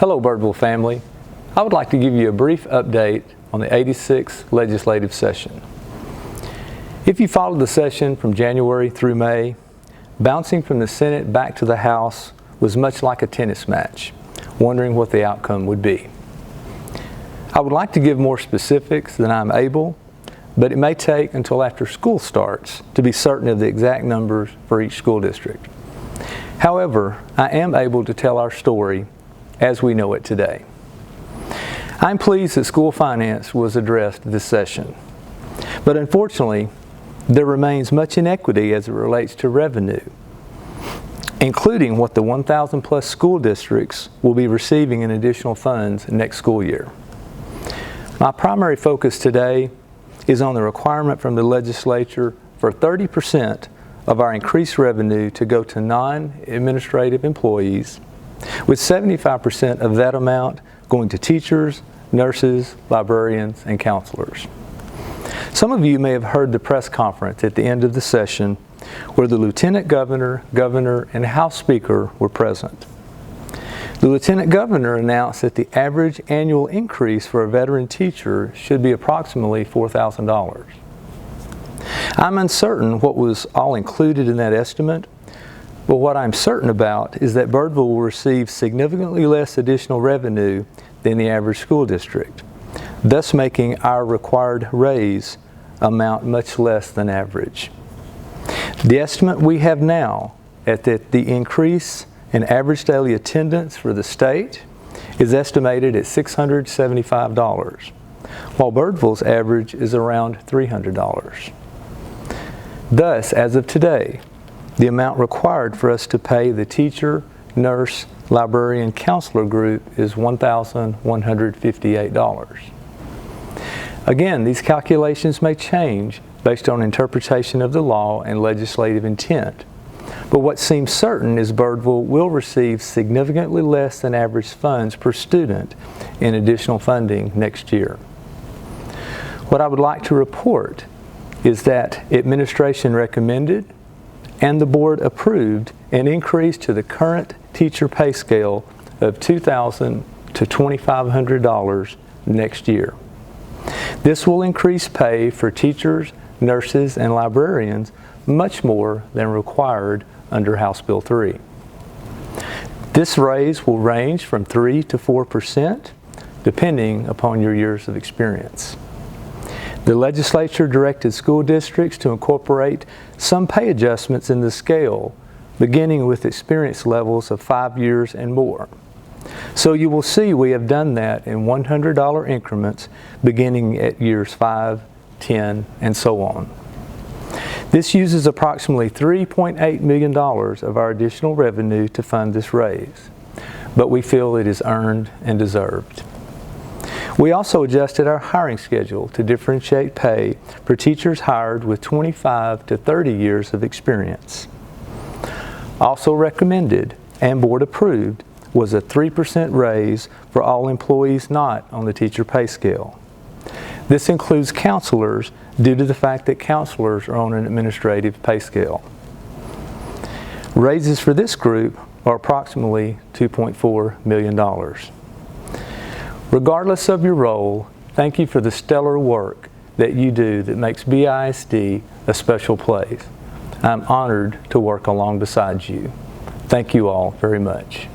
Hello Birdville family. I would like to give you a brief update on the 86th legislative session. If you followed the session from January through May, bouncing from the Senate back to the House was much like a tennis match, wondering what the outcome would be. I would like to give more specifics than I'm able, but it may take until after school starts to be certain of the exact numbers for each school district. However, I am able to tell our story as we know it today. I'm pleased that school finance was addressed this session, but unfortunately, there remains much inequity as it relates to revenue, including what the 1,000 plus school districts will be receiving in additional funds next school year. My primary focus today is on the requirement from the legislature for 30% of our increased revenue to go to non-administrative employees, with 75% of that amount going to teachers, nurses, librarians, and counselors. Some of you may have heard the press conference at the end of the session where the Lieutenant Governor, Governor, and House Speaker were present. The Lieutenant Governor announced that the average annual increase for a veteran teacher should be approximately $4,000. I'm uncertain what was all included in that estimate, but what I'm certain about is that Birdville will receive significantly less additional revenue than the average school district, thus making our required raise amount much less than average. The estimate we have now at that the increase in average daily attendance for the state is estimated at $675, while Birdville's average is around $300. Thus, as of today, the amount required for us to pay the teacher, nurse, librarian, counselor group is $1,158. Again, these calculations may change based on interpretation of the law and legislative intent, but what seems certain is Birdville will receive significantly less than average funds per student in additional funding next year. What I would like to report is that administration recommended and the board approved an increase to the current teacher pay scale of $2,000 to $2,500 next year. This will increase pay for teachers, nurses, and librarians much more than required under House Bill 3. This raise will range from 3 to 4%, depending upon your years of experience. The legislature directed school districts to incorporate some pay adjustments in the scale, beginning with experience levels of 5 years and more. So you will see we have done that in $100 increments beginning at years 5, 10, and so on. This uses approximately $3.8 million of our additional revenue to fund this raise, but we feel it is earned and deserved. We also adjusted our hiring schedule to differentiate pay for teachers hired with 25 to 30 years of experience. Also recommended and board approved was a 3% raise for all employees not on the teacher pay scale. This includes counselors due to the fact that counselors are on an administrative pay scale. Raises for this group are approximately $2.4 million. Regardless of your role, thank you for the stellar work that you do that makes BISD a special place. I'm honored to work along beside you. Thank you all very much.